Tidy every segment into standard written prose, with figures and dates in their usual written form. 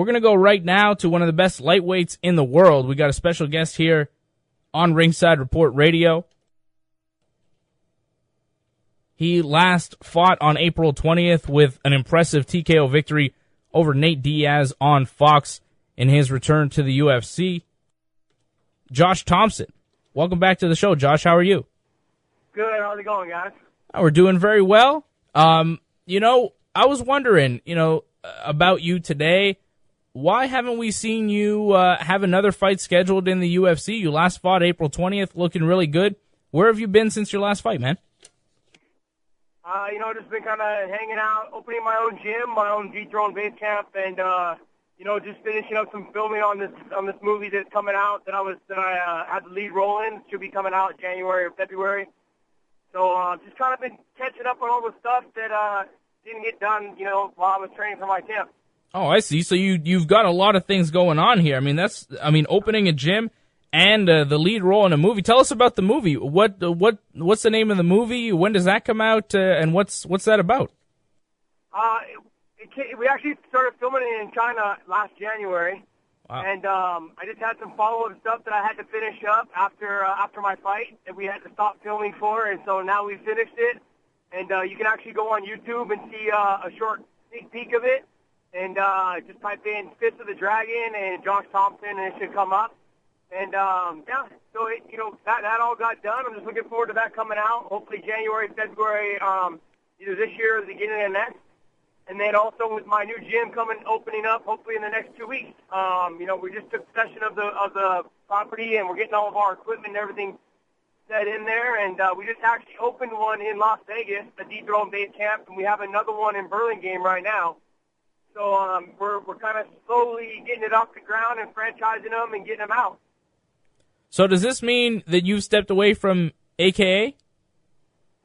We're going to go right now to one of the best lightweights in the world. We got a special guest here on Ringside Report Radio. He last fought on April 20th with an impressive TKO victory over Nate Diaz on Fox in his return to the UFC. Josh Thomson, welcome back to the show. Josh, how are you? Good. How's it going, guys? We're doing very well. I was wondering, about you today. Why haven't we seen you have another fight scheduled in the UFC? You last fought April 20th, looking really good. Where have you been since your last fight, man? Just been kind of hanging out, opening my own gym, my own Dethrone base camp, and just finishing up some filming on this movie that's coming out that I had the lead role in. It should be coming out in January or February. So just kind of been catching up on all the stuff that didn't get done, while I was training for my camp. Oh, I see. So you've got a lot of things going on here. Opening a gym and the lead role in a movie. Tell us about the movie. What's the name of the movie? When does that come out? And what's that about? We actually started filming it in China last January. Wow. And I just had some follow-up stuff that I had to finish up after my fight that we had to stop filming for, and so now we finished it. And you can actually go on YouTube and see a short sneak peek of it, and just type in Fist of the Dragon and Josh Thomson, and it should come up. And so that all got done. I'm just looking forward to that coming out. Hopefully January, February, either this year or the beginning of next. And then also with my new gym opening up, hopefully in the next 2 weeks. We just took possession of the property, and we're getting all of our equipment and everything set in there. And we just actually opened one in Las Vegas, the Dethrone base camp, and we have another one in Burlingame right now. So we're kind of slowly getting it off the ground and franchising them and getting them out. So does this mean that you've stepped away from AKA?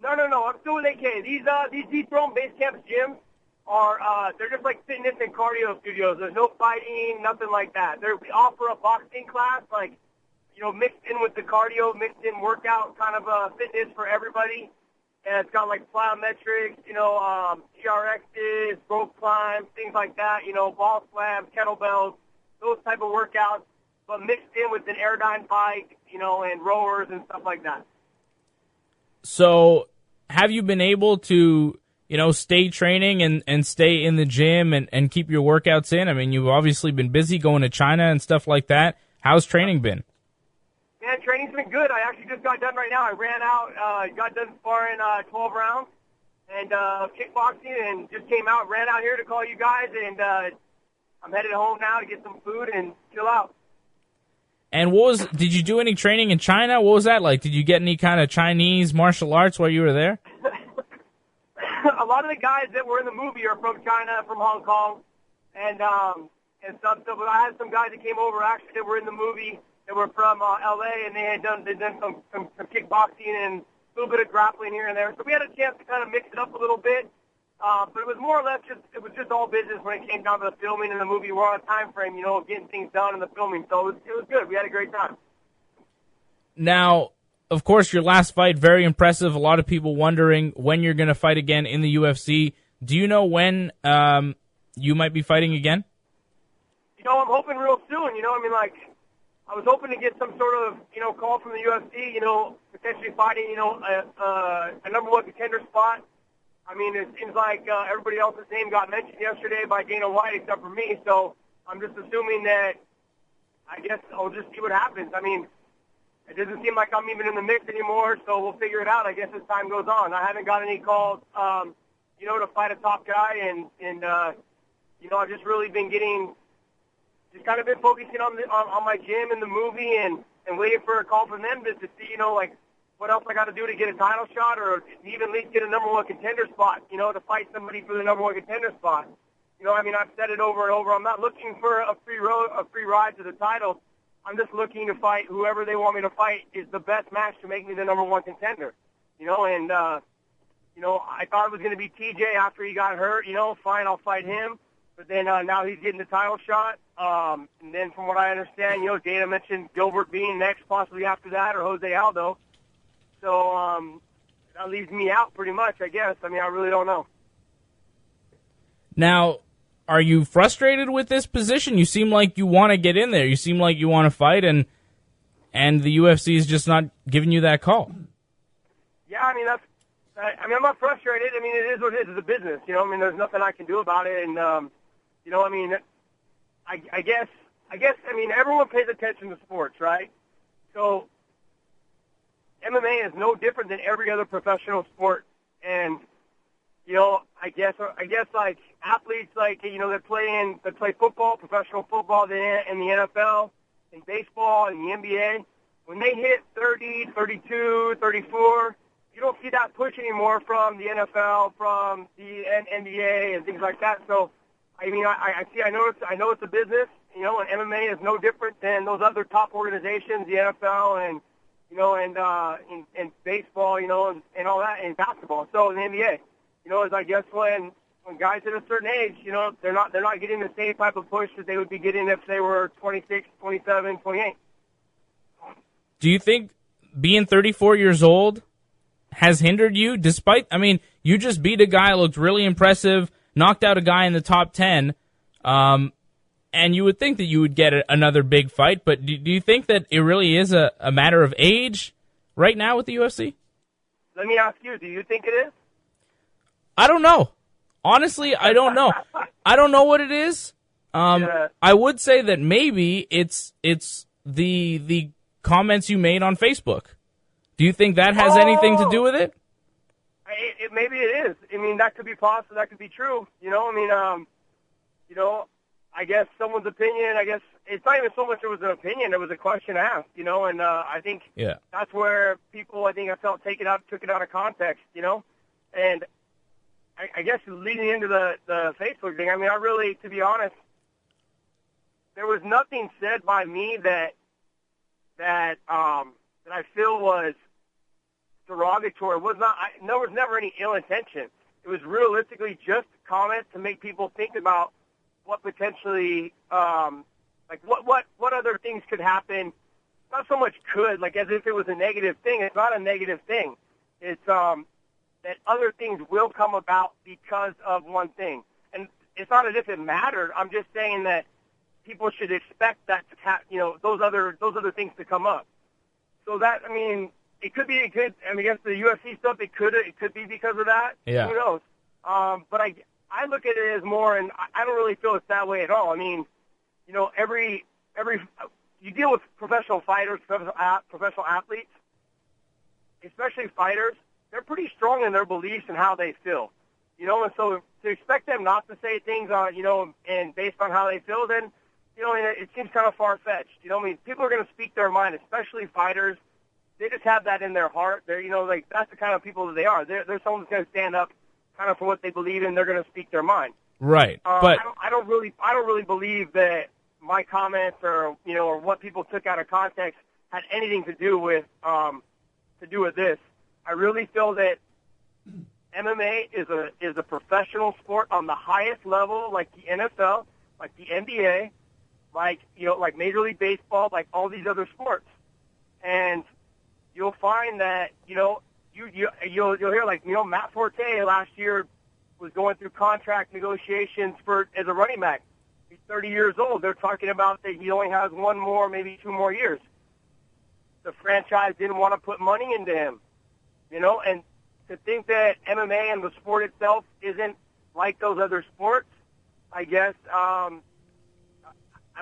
No. I'm still with AKA. These Dethrone base camp gyms they're just like fitness and cardio studios. There's no fighting, nothing like that. We offer a boxing class, mixed in with the cardio, mixed in workout kind of fitness for everybody. And it's got like plyometrics, TRXs, rope climbs, things like that, ball slams, kettlebells, those type of workouts, but mixed in with an Airdyne bike, and rowers and stuff like that. So have you been able to stay training and stay in the gym and keep your workouts in? You've obviously been busy going to China and stuff like that. How's training been? Man, training's been good. I actually just got done right now. I ran out, got done sparring 12 rounds and kickboxing, and just came out, ran out here to call you guys, and I'm headed home now to get some food and chill out. And did you do any training in China? What was that like? Did you get any kind of Chinese martial arts while you were there? A lot of the guys that were in the movie are from China, from Hong Kong, and stuff. So, but I had some guys that came over actually that were in the movie that were from LA, and they'd done some kickboxing and a little bit of grappling here and there. So we had a chance to kind of mix it up a little bit. But it was more or less just all business when it came down to the filming and the movie. We're on a time frame, getting things done in the filming. So it was good. We had a great time. Now, of course, your last fight, very impressive. A lot of people wondering when you're going to fight again in the UFC. Do you know when you might be fighting again? I'm hoping real soon. I was hoping to get some sort of, call from the UFC, potentially fighting, a number one contender spot. It seems like everybody else's name got mentioned yesterday by Dana White except for me, so I'm just assuming that I guess I'll just see what happens. It doesn't seem like I'm even in the mix anymore, so we'll figure it out, I guess, as time goes on. I haven't got any calls, to fight a top guy, and I've just really been just kind of been focusing on my gym and the movie and waiting for a call from them to see, what else I got to do to get a title shot or even at least get a number one contender spot, to fight somebody for the number one contender spot. I've said it over and over. I'm not looking for a free ride to the title. I'm just looking to fight whoever they want me to fight is the best match to make me the number one contender. I thought it was going to be TJ after he got hurt. Fine, I'll fight him. But then now he's getting the title shot. And then from what I understand, Dana mentioned Gilbert being next, possibly after that, or Jose Aldo. So that leaves me out pretty much, I guess. I really don't know. Now, Are you frustrated with this position? You seem like you want to get in there. You seem like you want to fight, and the UFC is just not giving you that call. Yeah, I mean, I'm not frustrated. I mean, it is what it is. It's a business, you know. I mean, there's nothing I can do about it, and you know, I mean, I guess, I mean, everyone pays attention to sports, right? So MMA is no different than every other professional sport, and you know, I guess like athletes, like, you know, that play football, professional football, in the NFL, in baseball, in the NBA, when they hit 30, 32, 34, you don't see that push anymore from the NFL, from the NBA, and things like that. So, I mean, I know it's a business, you know, and MMA is no different than those other top organizations, the NFL, and you know, and baseball, you know, and all that, and basketball. So in the NBA. You know, I guess when guys at a certain age, you know, they're not getting the same type of push that they would be getting if they were 26, 27, 28. Do you think being 34 years old has hindered you? Despite, I mean, you just beat a guy, looked really impressive, knocked out a guy in the top 10, and you would think that you would get another big fight. But do you think that it really is a matter of age right now with the UFC? Let me ask you, do you think it is? I don't know. Honestly, I don't know. I don't know what it is. I would say that maybe it's the comments you made on Facebook. Do you think that has anything to do with it? Maybe it is. I mean, that could be possible. That could be true. You know, I mean, you know, I guess someone's opinion. I guess it's not even so much it was an opinion; it was a question asked. You know, and I think that's where people, I felt took it out of context. You know, and I guess leading into the Facebook thing, I mean, to be honest, there was nothing said by me that I feel was derogatory. There was never any ill intention. It was realistically just comments to make people think about what potentially, like what other things could happen. Not so much could, like as if it was a negative thing. It's not a negative thing. It's that other things will come about because of one thing. And it's not as if it mattered. I'm just saying that people should expect that to those other things to come up. So that, I mean, it could. I mean, against the UFC stuff, it could be because of that. Yeah. Who knows? But I look at it as more, and I don't really feel it's that way at all. I mean, you know, every you deal with professional fighters, professional athletes, especially fighters. They're pretty strong in their beliefs and how they feel, you know, and so to expect them not to say things on, you know, and based on how they feel, then, you know, it seems kind of far-fetched. You know, I mean, people are going to speak their mind, especially fighters. They just have that in their heart. They're, you know, like that's the kind of people that they are. They're someone who's going to stand up kind of for what they believe in. They're going to speak their mind. Right. But I don't really believe that my comments or, you know, or what people took out of context had anything to do with this. I really feel that MMA is a professional sport on the highest level, like the NFL, like the NBA, like, you know, like Major League Baseball, like all these other sports. And you'll find that, you know, you'll hear, like, you know, Matt Forte last year was going through contract negotiations as a running back. He's 30 years old. They're talking about that he only has one more, maybe 2 more years. The franchise didn't want to put money into him. You know, and to think that MMA and the sport itself isn't like those other sports, I guess I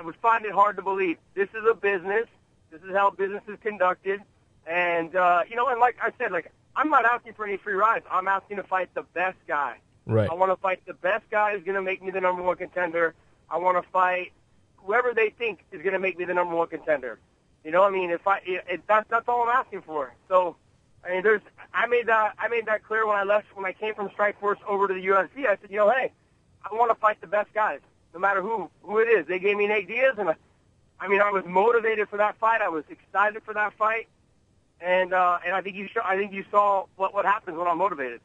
would find it hard to believe. This is a business. This is how business is conducted. And, you know, and like I said, like, I'm not asking for any free rides. I'm asking to fight the best guy. Right. I want to fight the best guy who's going to make me the number one contender. I want to fight whoever they think is going to make me the number one contender. You know, I mean, that's all I'm asking for. So, I mean, I made that clear when I came from Strikeforce over to the UFC. I said, you know, hey, I want to fight the best guys, no matter who it is. They gave me Nate Diaz, and I was motivated for that fight. I was excited for that fight, and I think you saw what happens when I'm motivated.